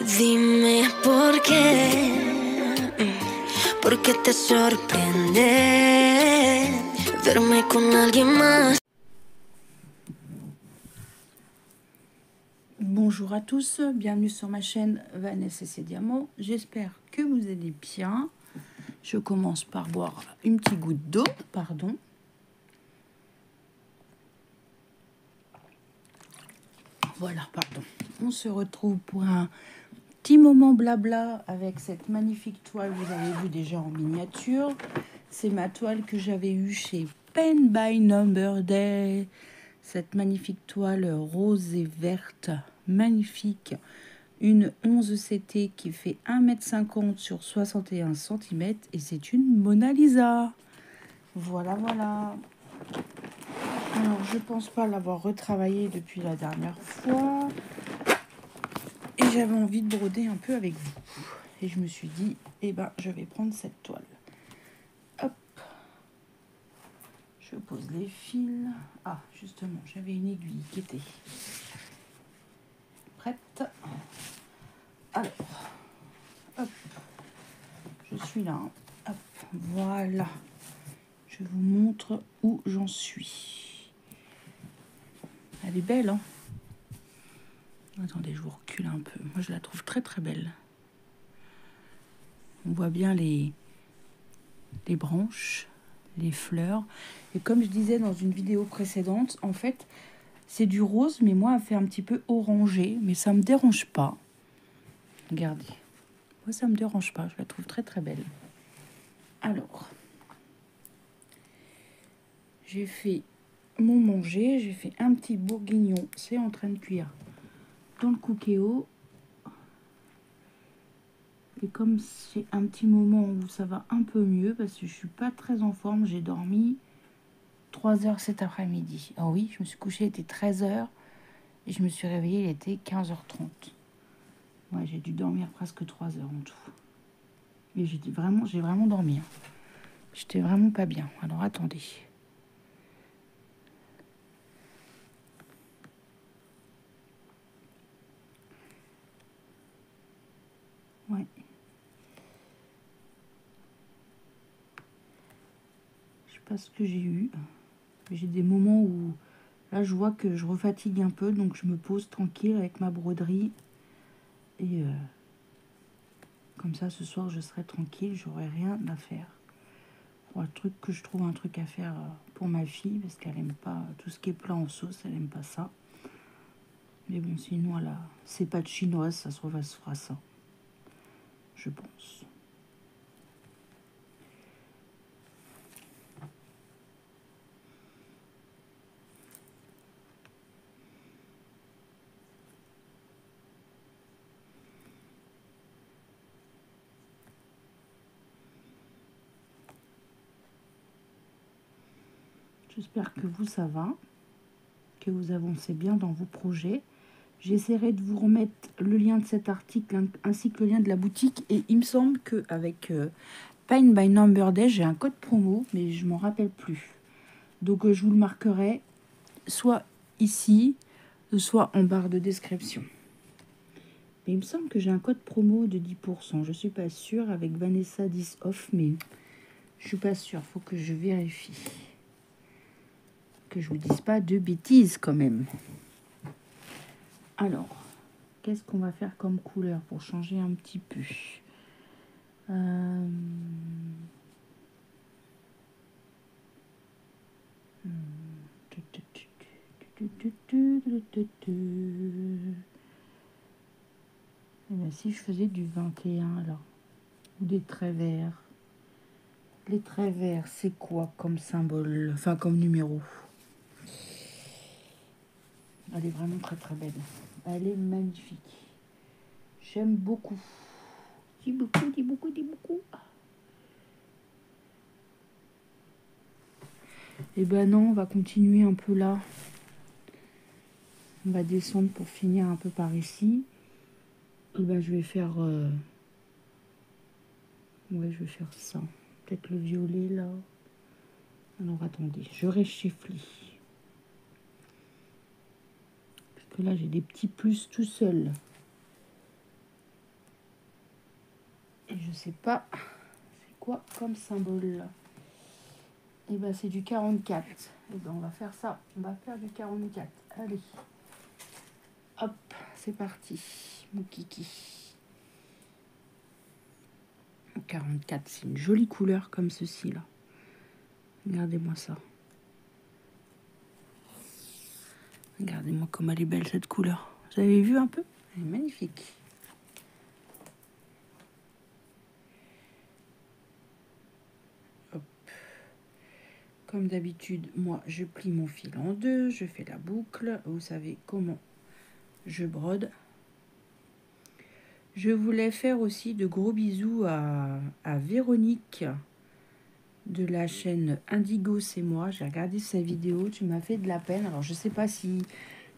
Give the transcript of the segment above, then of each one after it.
Dime por qué te sorprende verme con alguien más. Bonjour à tous, bienvenue sur ma chaîne Vanessa et ses diamants. J'espère que vous allez bien. Je commence par boire une petite goutte d'eau, pardon. Voilà, pardon. On se retrouve pour un petit moment blabla avec cette magnifique toile. Vous avez vu déjà en miniature. C'est ma toile que j'avais eue chez Pen by Number Day. Cette magnifique toile rose et verte, magnifique. Une 11 CT qui fait 1,50 m sur 61 cm. Et c'est une Mona Lisa. Voilà, voilà. Alors, je pense pas l'avoir retravaillé depuis la dernière fois. Et j'avais envie de broder un peu avec vous. Et je me suis dit, eh ben, je vais prendre cette toile. Hop. Je pose les fils. Ah, justement, j'avais une aiguille qui était prête. Alors, hop. Je suis là. Hein. Hop, voilà. Je vous montre où j'en suis. Elle est belle, hein? Attendez, je vous recule un peu. Moi, je la trouve très, très belle. On voit bien les branches, les fleurs. Et comme je disais dans une vidéo précédente, en fait, c'est du rose, mais moi, elle fait un petit peu orangé. Mais ça ne me dérange pas. Regardez. Moi, ça ne me dérange pas. Je la trouve très, très belle. Alors, j'ai fait mon manger. J'ai fait un petit bourguignon. C'est en train de cuire dans le cookéo. Et comme c'est un petit moment où ça va un peu mieux, parce que je suis pas très en forme, j'ai dormi 3 heures cet après-midi. Ah oui, je me suis couchée, il était 13 h et je me suis réveillée, il était 15 h 30. Ouais, j'ai dû dormir presque 3 heures en tout. Mais j'ai vraiment dormi. Hein. J'étais vraiment pas bien. Alors attendez. Ouais. Je sais pas ce que j'ai eu. J'ai des moments où là je vois que je refatigue un peu, donc je me pose tranquille avec ma broderie. Et comme ça, ce soir, je serai tranquille, j'aurai rien à faire. Pour le truc que je trouve un truc à faire pour ma fille, parce qu'elle aime pas tout ce qui est plat en sauce, elle aime pas ça. Mais bon, sinon, elle a ses pâtes chinoises, ça se trouve, elle se fera ça. Je pense. J'espère que vous, ça va, que vous avancez bien dans vos projets. J'essaierai de vous remettre le lien de cet article ainsi que le lien de la boutique. Et il me semble qu'avec Pine by Number Day, j'ai un code promo, mais je m'en rappelle plus. Donc je vous le marquerai soit ici, soit en barre de description. Mais il me semble que j'ai un code promo de 10%. Je suis pas sûre avec Vanessa 10 off, mais je suis pas sûre. Faut que je vérifie. Que je vous dise pas de bêtises quand même. Alors, qu'est-ce qu'on va faire comme couleur pour changer un petit peu? Et bien, si je faisais du 21 alors, ou des traits verts. Les traits verts, c'est quoi comme symbole, enfin comme numéro? Elle est vraiment très très belle. Elle est magnifique. J'aime beaucoup. Dis beaucoup, dis beaucoup, dis beaucoup. Et ben non, on va continuer un peu là. On va descendre pour finir un peu par ici. Et ben je vais faire... Ouais, je vais faire ça. Peut-être le violet là. Alors attendez, je réchiflie. Parce que là j'ai des petits plus tout seul. je sais pas c'est quoi comme symbole. Et ben c'est du 44. Et ben on va faire ça. On va faire du 44. Allez. Hop, c'est parti. Mon kiki. 44, c'est une jolie couleur comme ceci là. Regardez-moi ça. Regardez-moi comme elle est belle cette couleur. Vous avez vu un peu? Elle est magnifique. Hop. Comme d'habitude, moi je plie mon fil en deux, je fais la boucle. Vous savez comment je brode. Je voulais faire aussi de gros bisous à Véronique de la chaîne Indigo C'est Moi. J'ai regardé sa vidéo, tu m'as fait de la peine. Alors je sais pas si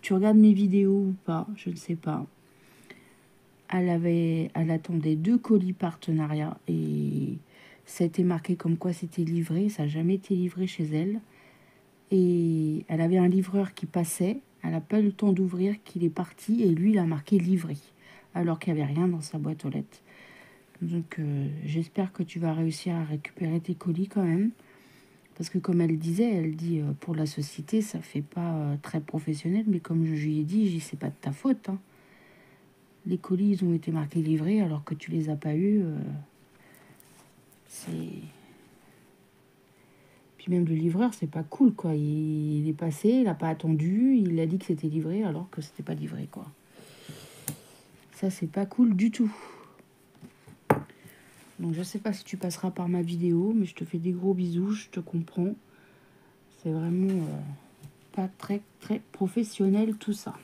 tu regardes mes vidéos ou pas, je ne sais pas. Elle attendait 2 colis partenariat et ça a été marqué comme quoi c'était livré. Ça n'a jamais été livré chez elle. Et elle avait un livreur qui passait. Elle n'a pas eu le temps d'ouvrir, qu'il est parti et lui il a marqué livré alors qu'il n'y avait rien dans sa boîte aux lettres. Donc j'espère que tu vas réussir à récupérer tes colis quand même. Parce que comme elle disait, elle dit pour la société, ça fait pas très professionnel. Mais comme je lui ai dit, c'est pas de ta faute. Hein. Les colis, ils ont été marqués livrés alors que tu les as pas eus. C'est... Puis même le livreur, c'est pas cool, quoi. Il est passé, il n'a pas attendu, il a dit que c'était livré alors que c'était pas livré, quoi. Ça, c'est pas cool du tout. Donc je sais pas si tu passeras par ma vidéo, mais je te fais des gros bisous, je te comprends. C'est vraiment pas très très professionnel tout ça.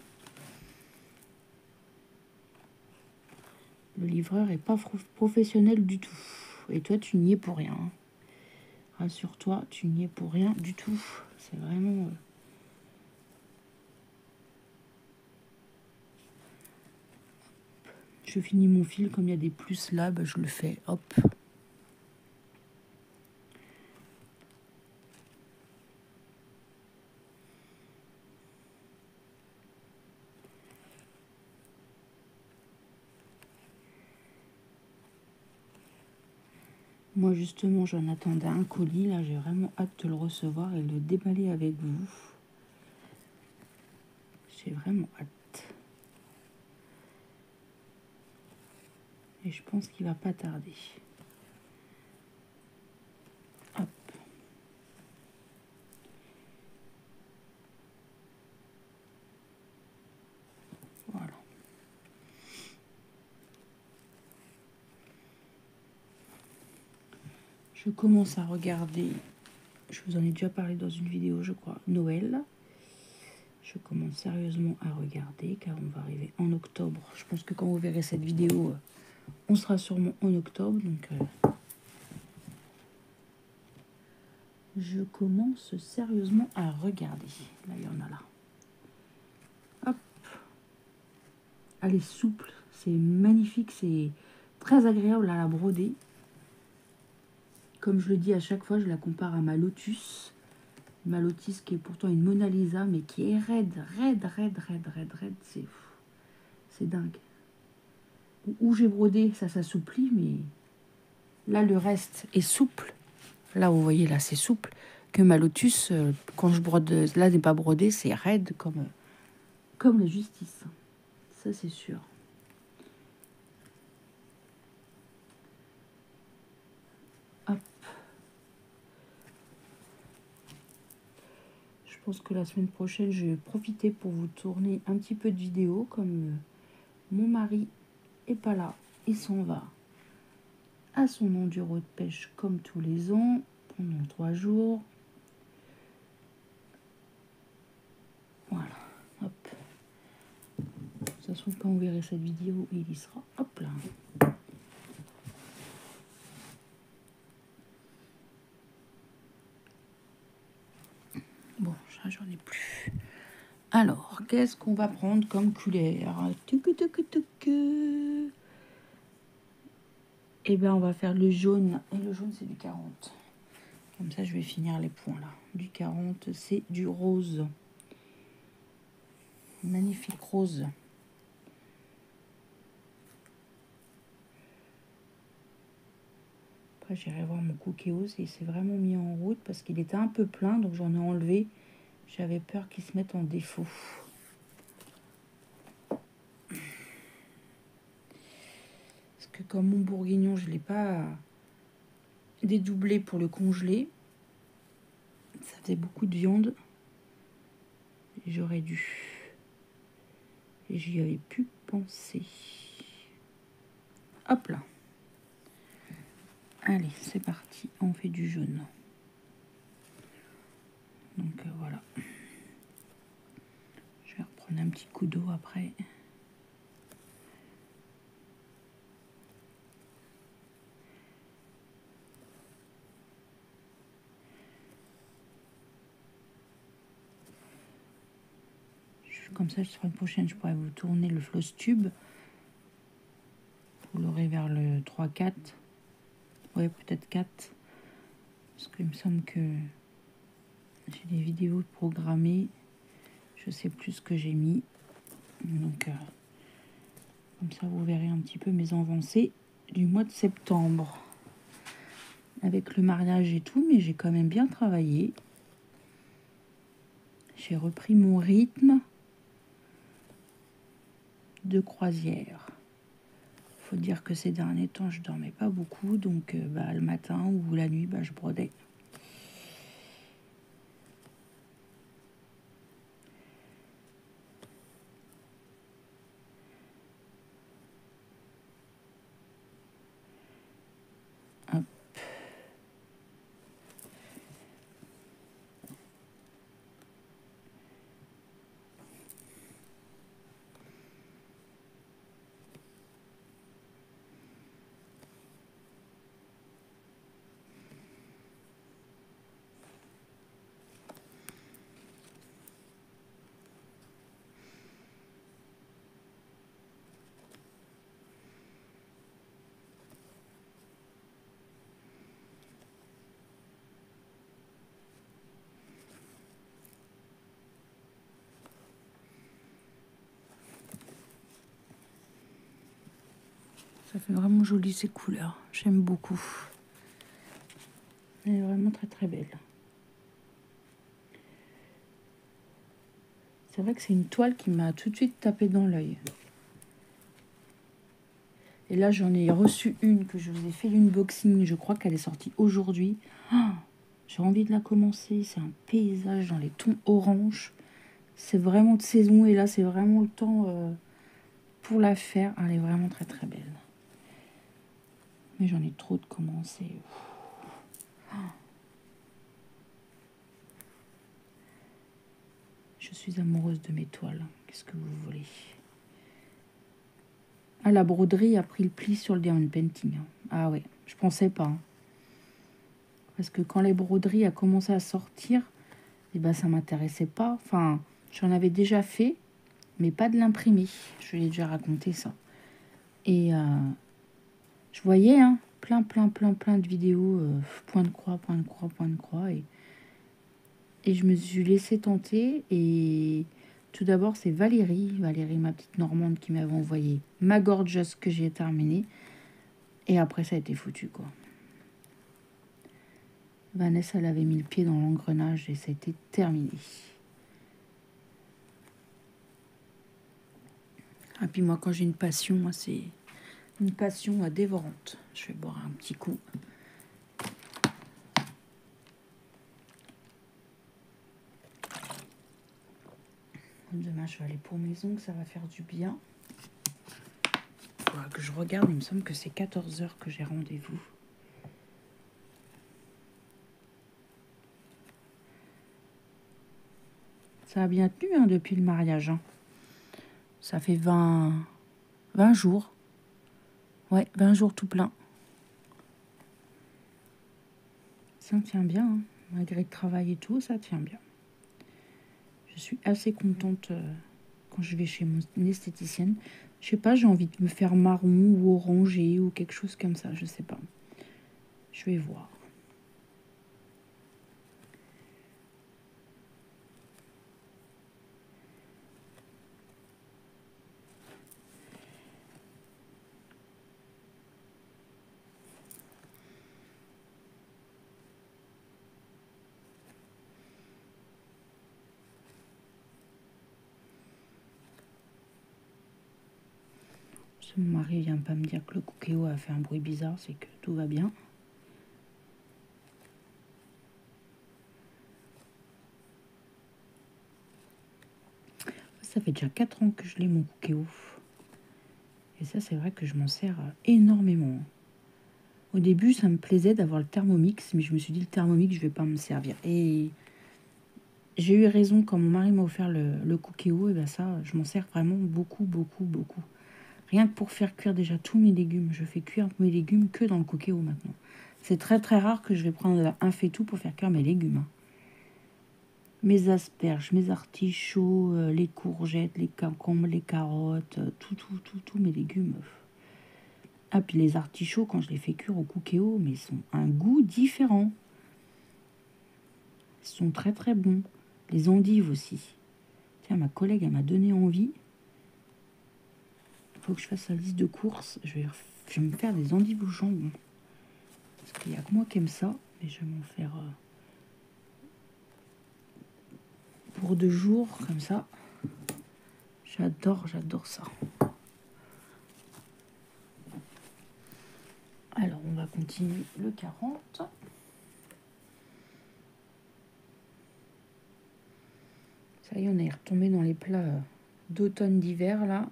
Le livreur est pas professionnel du tout. Et toi, tu n'y es pour rien. Hein. Rassure-toi, tu n'y es pour rien du tout. C'est vraiment... Je finis mon fil, comme il y a des plus là, bah, je le fais, hop. Moi, justement, j'en attendais un colis. Là, j'ai vraiment hâte de le recevoir et de le déballer avec vous. J'ai vraiment hâte. Et je pense qu'il va pas tarder. Hop. Voilà. Je commence à regarder, je vous en ai déjà parlé dans une vidéo, je crois, Noël. Je commence sérieusement à regarder car on va arriver en octobre. Je pense que quand vous verrez cette vidéo, on sera sûrement en octobre. Donc, je commence sérieusement à regarder. Là, il y en a là. Hop. Elle est souple, c'est magnifique, c'est très agréable à la broder. Comme je le dis à chaque fois, je la compare à ma Lotus. Ma Lotus qui est pourtant une Mona Lisa, mais qui est raide. C'est dingue. Où j'ai brodé, ça s'assouplit, mais là, le reste est souple. Là, vous voyez, là, c'est souple. Que ma Lotus, quand je brode, là, n'est pas brodé, c'est raide comme la justice. Ça, c'est sûr. Hop. Je pense que la semaine prochaine, je vais profiter pour vous tourner un petit peu de vidéos. Comme mon mari est pas là, il s'en va à son enduro de pêche comme tous les ans pendant 3 jours. Voilà, hop. De toute façon, quand vous verrez cette vidéo, il y sera. Hop là. Bon, ça, j'en ai plus. Alors, qu'est-ce qu'on va prendre comme couleur? Eh bien, on va faire le jaune. Et le jaune, c'est du 40. Comme ça, je vais finir les points là. Du 40, c'est du rose. Magnifique rose. Après, j'irai voir mon cookéos et il s'est vraiment mis en route parce qu'il était un peu plein, donc j'en ai enlevé. J'avais peur qu'il se mette en défaut. Parce que comme mon bourguignon, je ne l'ai pas dédoublé pour le congeler, ça faisait beaucoup de viande. Et j'aurais dû. Et j'y avais pu penser. Hop là. Allez, c'est parti. On fait du jaune. Donc voilà. Je vais reprendre un petit coup d'eau après. Comme ça, la semaine prochaine, je pourrais vous tourner le floss tube. Vous l'aurez vers le 3-4. Ouais, peut-être 4. Parce qu'il me semble que j'ai des vidéos programmées. Je sais plus ce que j'ai mis. Donc, comme ça, vous verrez un petit peu mes avancées du mois de septembre. Avec le mariage et tout, mais j'ai quand même bien travaillé. J'ai repris mon rythme de croisière. Faut dire que ces derniers temps, je dormais pas beaucoup. Donc, le matin ou la nuit, je brodais. Ça fait vraiment joli ces couleurs. J'aime beaucoup. Elle est vraiment très très belle. C'est vrai que c'est une toile qui m'a tout de suite tapé dans l'œil. Et là, j'en ai reçu une que je vous ai fait l'unboxing. Je crois qu'elle est sortie aujourd'hui. Oh, j'ai envie de la commencer. C'est un paysage dans les tons orange. C'est vraiment de saison. Et là, c'est vraiment le temps pour la faire. Elle est vraiment très très belle. Mais j'en ai trop de commencer. Oh. Je suis amoureuse de mes toiles. Qu'est-ce que vous voulez? Ah, la broderie a pris le pli sur le diamond painting. Ah ouais, je pensais pas. Parce que quand les broderies a commencé à sortir, ça m'intéressait pas. Enfin, j'en avais déjà fait, mais pas de l'imprimer. Je l'ai déjà raconté ça. Et je voyais plein de vidéos, point de croix, point de croix, point de croix. Et je me suis laissée tenter. Et tout d'abord, c'est Valérie, ma petite Normande, qui m'avait envoyé ma Gorgeous que j'ai terminée. Et après, ça a été foutu, quoi. Vanessa, elle avait mis le pied dans l'engrenage et ça a été terminé. Et puis moi, quand j'ai une passion, moi, c'est une passion dévorante. Je vais boire un petit coup. Demain, je vais aller pour mes ongles, ça va faire du bien. Il faudra que je regarde, il me semble que c'est 14 h que j'ai rendez-vous. Ça a bien tenu depuis le mariage. Ça fait 20 jours. Ouais, 20 jours tout plein. Ça tient bien, malgré le travail et tout, ça tient bien. Je suis assez contente quand je vais chez mon esthéticienne. Je sais pas, j'ai envie de me faire marron ou orangé ou quelque chose comme ça, je sais pas. Je vais voir. Si mon mari vient pas me dire que le cookéo a fait un bruit bizarre, c'est que tout va bien. Ça fait déjà 4 ans que je l'ai, mon cookéo. Et ça, c'est vrai que je m'en sers énormément. Au début, ça me plaisait d'avoir le Thermomix, mais je me suis dit, le Thermomix, je vais pas me servir. Et j'ai eu raison quand mon mari m'a offert le cookéo, et ben ça, je m'en sers vraiment beaucoup, beaucoup, beaucoup. Rien que pour faire cuire déjà tous mes légumes. Je fais cuire mes légumes que dans le cookéo maintenant. C'est très très rare que je vais prendre un faitout pour faire cuire mes légumes. Mes asperges, mes artichauts, les courgettes, les concombres, les carottes, tout mes légumes. Ah, puis les artichauts, quand je les fais cuire au cookéo, mais ils ont un goût différent. Ils sont très très bons. Les endives aussi. Tiens, ma collègue, elle m'a donné envie. Il faut que je fasse la liste de courses. Je vais me faire des endives au jambon. Parce qu'il n'y a que moi qui aime ça. Mais je vais m'en faire pour 2 jours, comme ça. J'adore ça. Alors, on va continuer le 40. Ça y est, on est retombé dans les plats d'automne, d'hiver, là.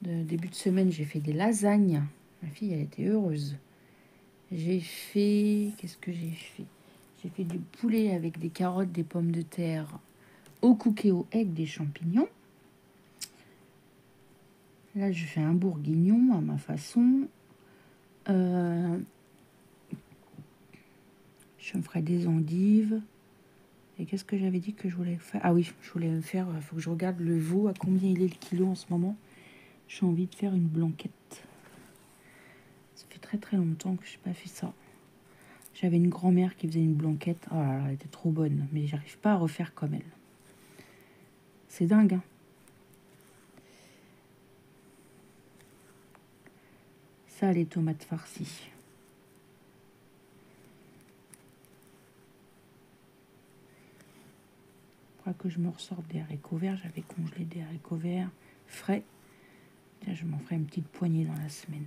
Début de semaine, j'ai fait des lasagnes. Ma fille, elle était heureuse. J'ai fait... Qu'est-ce que j'ai fait? J'ai fait du poulet avec des carottes, des pommes de terre au cookéo avec des champignons. Là, je fais un bourguignon à ma façon. Je me ferai des endives. Et qu'est-ce que j'avais dit que je voulais faire? Ah oui, je voulais faire... Il faut que je regarde le veau, à combien il est le kilo en ce moment. J'ai envie de faire une blanquette. Ça fait très très longtemps que je n'ai pas fait ça. J'avais une grand-mère qui faisait une blanquette. Oh là là, elle était trop bonne. Mais j'arrive pas à refaire comme elle. C'est dingue, hein. Ça, les tomates farcies. Faudra que je me ressorte des haricots verts. J'avais congelé des haricots verts frais. Tiens, je m'en ferai une petite poignée dans la semaine.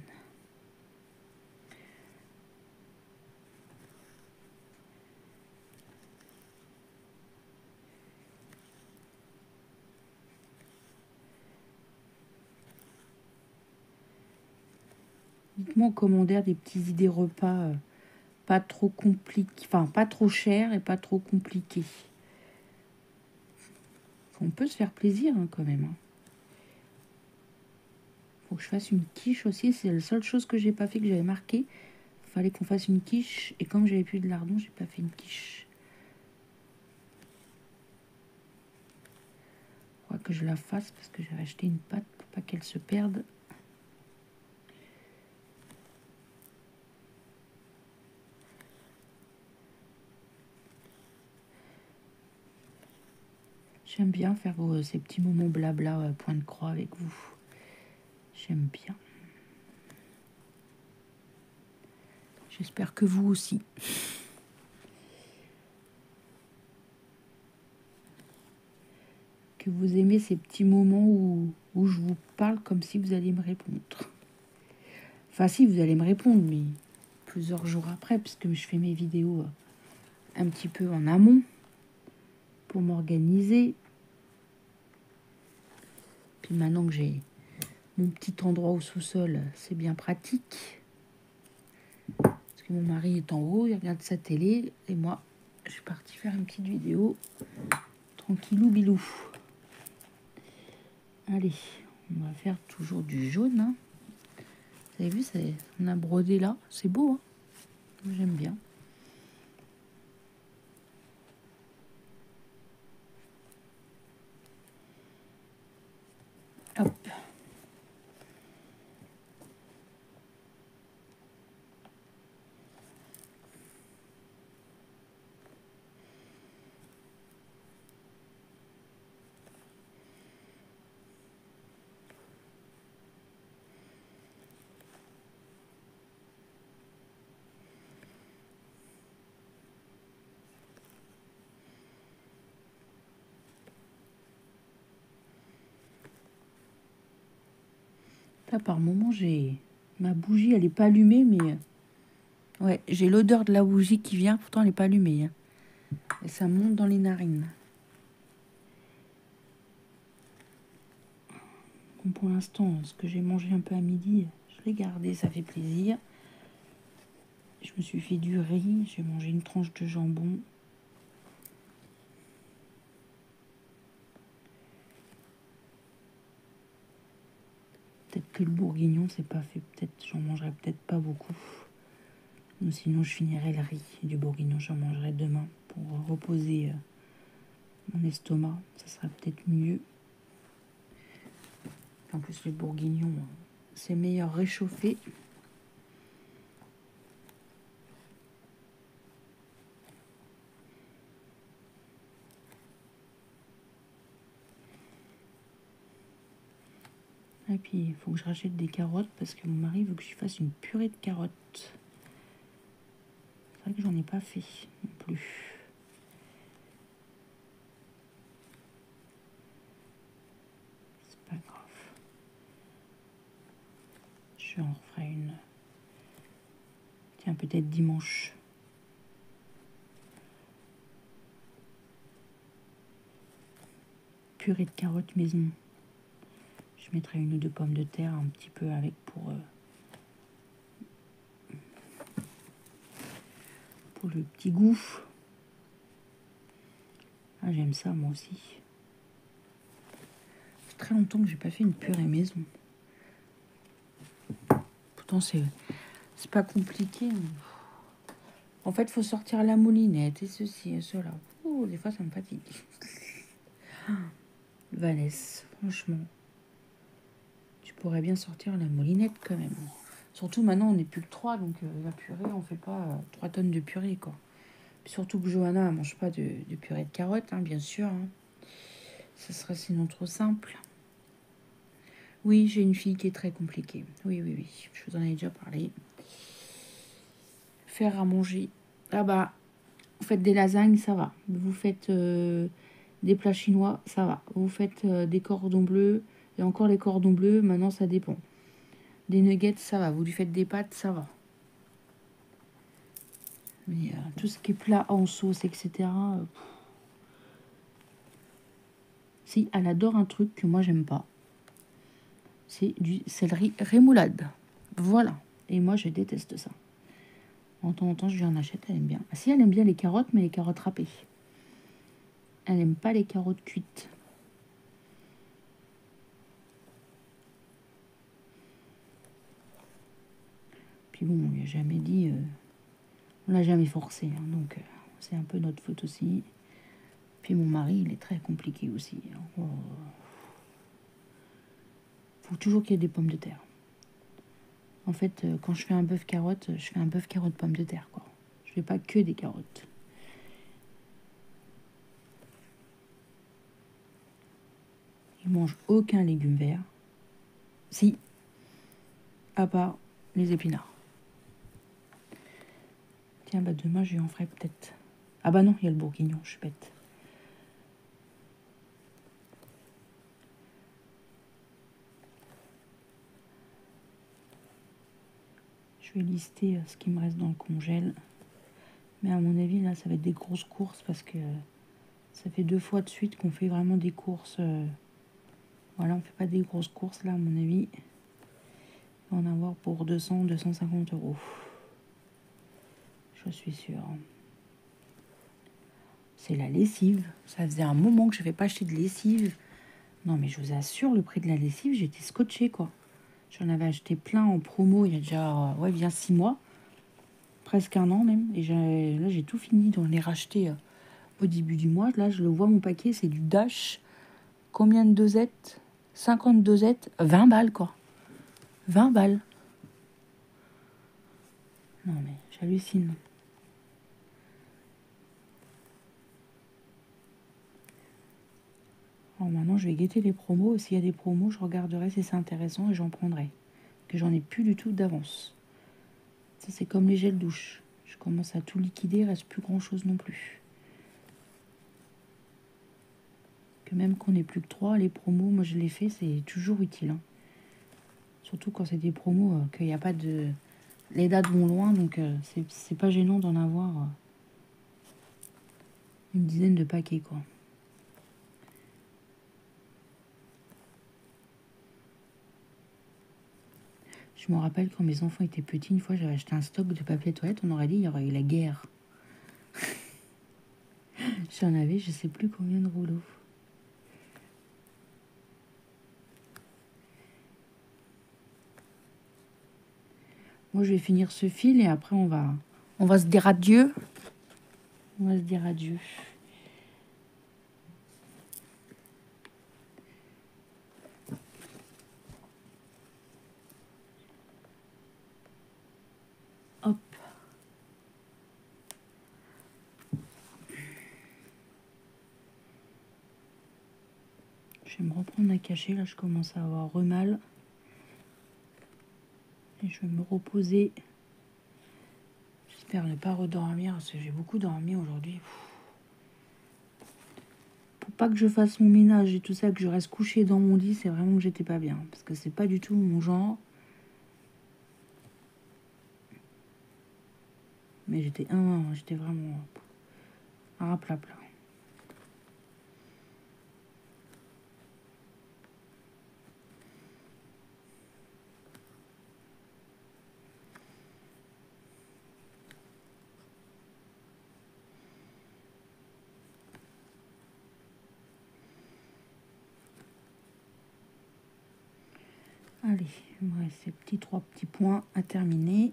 Dites-moi en commentaire des petites idées repas pas trop compliquées, enfin pas trop chères et pas trop compliquées. On peut se faire plaisir hein, quand même. Hein. Faut que je fasse une quiche aussi. C'est la seule chose que j'ai pas fait, que j'avais marqué. Il fallait qu'on fasse une quiche. Et comme j'avais plus de lardons, j'ai pas fait une quiche. Je crois que je la fasse parce que j'avais acheté une pâte pour pas qu'elle se perde. J'aime bien faire ces petits moments blabla point de croix avec vous. J'aime bien. J'espère que vous aussi. Que vous aimez ces petits moments où je vous parle comme si vous alliez me répondre. Enfin, si, vous allez me répondre, mais plusieurs jours après, puisque je fais mes vidéos un petit peu en amont pour m'organiser. Puis maintenant que j'ai mon petit endroit au sous-sol, c'est bien pratique. Parce que mon mari est en haut, il regarde sa télé, et moi, je suis partie faire une petite vidéo tranquillou bilou. Allez, on va faire toujours du jaune. Hein. Vous avez vu, on a brodé là, c'est beau. Hein. J'aime bien. Hop. Là, par moment, j'ai... Ma bougie, elle n'est pas allumée, mais... Ouais, j'ai l'odeur de la bougie qui vient, pourtant elle n'est pas allumée. Hein. Et ça monte dans les narines. Bon, pour l'instant, ce que j'ai mangé un peu à midi, je l'ai gardé, ça fait plaisir. Je me suis fait du riz, j'ai mangé une tranche de jambon. Peut-être que le bourguignon, c'est pas fait. Peut-être, j'en mangerai peut-être pas beaucoup. Ou sinon, je finirai le riz. Et du bourguignon, j'en mangerai demain pour reposer mon estomac. Ça sera peut-être mieux. En plus, les bourguignons, c'est meilleur réchauffé. Et puis, il faut que je rachète des carottes parce que mon mari veut que je fasse une purée de carottes. C'est vrai que j'en ai pas fait non plus. C'est pas grave. Je en referai une. Tiens, peut-être dimanche. Purée de carottes maison. Je mettrai une ou deux pommes de terre un petit peu avec pour le petit goût. Ah, j'aime ça moi aussi. C'est très longtemps que j'ai pas fait une purée maison. Pourtant c'est pas compliqué. En fait, il faut sortir la moulinette et ceci et cela. Oh, des fois ça me fatigue. Vanessa, franchement, tu pourrais bien sortir la moulinette quand même. Surtout maintenant, on n'est plus que 3, donc la purée, on fait pas 3 tonnes de purée, quoi. Puis surtout que Johanna ne mange pas de purée de carottes, hein, bien sûr. Hein. Ça serait sinon trop simple. Oui, j'ai une fille qui est très compliquée. Oui, oui, oui, je vous en ai déjà parlé. Faire à manger. Ah bah, vous faites des lasagnes, ça va. Vous faites des plats chinois, ça va. Vous faites des cordons bleus. Et encore les cordons bleus, maintenant ça dépend. Des nuggets, ça va. Vous lui faites des pâtes, ça va. Mais tout ce qui est plat en sauce, etc. Si, elle adore un truc que moi j'aime pas. C'est du céleri rémoulade. Voilà. Et moi je déteste ça. En temps en temps, je lui en achète, elle aime bien. Ah, si, elle aime bien les carottes, mais les carottes râpées. Elle n'aime pas les carottes cuites. Puis bon, on lui a jamais dit... on l'a jamais forcé, hein, donc c'est un peu notre faute aussi. Puis mon mari, il est très compliqué aussi. Hein. Faut toujours qu'il y ait des pommes de terre. En fait, quand je fais un bœuf carotte, je fais un bœuf carotte pomme de terre, quoi. Je fais pas que des carottes. Il mange aucun légume vert. Si, à part les épinards. Tiens, bah demain, je lui en ferai peut-être. Ah bah non, il y a le bourguignon, je suis bête. Je vais lister ce qui me reste dans le congèle. Mais à mon avis, là, ça va être des grosses courses parce que ça fait 2 fois de suite qu'on fait vraiment des courses. Voilà, on fait pas des grosses courses, là, à mon avis. On va en avoir pour 200-250 euros. Je suis sûre. C'est la lessive. Ça faisait un moment que je ne vais pas acheter de lessive. Non, mais je vous assure, le prix de la lessive, j'étais scotchée, quoi. J'en avais acheté plein en promo il y a déjà, bien 6 mois. Presque un an même. Et là, j'ai tout fini. Donc, je l'ai racheté au début du mois. Là, je le vois, mon paquet, c'est du Dash. Combien de dosettes? 50 dosettes, 20 balles, quoi. 20 balles. Non, mais j'hallucine. Alors maintenant, je vais guetter les promos. S'il y a des promos, je regarderai si c'est intéressant et j'en prendrai. Que j'en ai plus du tout d'avance. Ça, c'est comme les gels douche. Je commence à tout liquider, il reste plus grand-chose non plus. Que même qu'on n'ait plus que 3, les promos, moi je les fais, c'est toujours utile. Hein. Surtout quand c'est des promos, qu'il n'y a pas de... Les dates vont loin, donc c'est pas gênant d'en avoir une dizaine de paquets, quoi. Je me rappelle quand mes enfants étaient petits, une fois j'avais acheté un stock de papier toilette, on aurait dit il y aurait eu la guerre. J'en avais je sais plus combien de rouleaux. Moi je vais finir ce fil et après on va se dire adieu. On va se dire adieu. Hop. Je vais me reprendre un cachet. Là, je commence à avoir mal. Et je vais me reposer. J'espère ne pas redormir parce que j'ai beaucoup dormi aujourd'hui. Pour pas que je fasse mon ménage et tout ça, que je reste couchée dans mon lit, c'est vraiment que j'étais pas bien. Parce que c'est pas du tout mon genre. Mais j'étais vraiment à raplapla. Allez, il me reste ces trois petits points à terminer.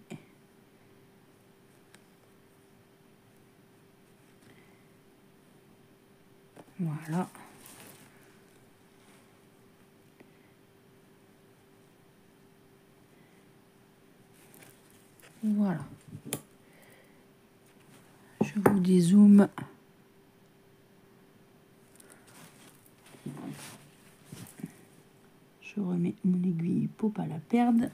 Voilà. Voilà. Je vous dézoome. Je remets mon aiguille pour pas la perdre.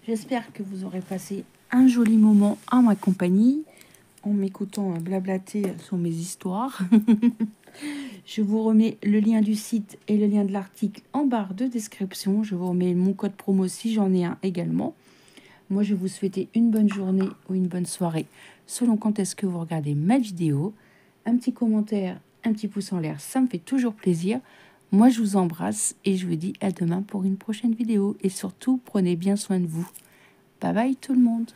J'espère que vous aurez passé un joli moment en ma compagnie en m'écoutant blablater sur mes histoires. Je vous remets le lien du site et le lien de l'article en barre de description. Je vous remets mon code promo si j'en ai un également. Moi, je vais vous souhaiter une bonne journée ou une bonne soirée selon quand est-ce que vous regardez ma vidéo. Un petit commentaire, un petit pouce en l'air, ça me fait toujours plaisir. Moi, je vous embrasse et je vous dis à demain pour une prochaine vidéo. Et surtout, prenez bien soin de vous. Bye bye tout le monde.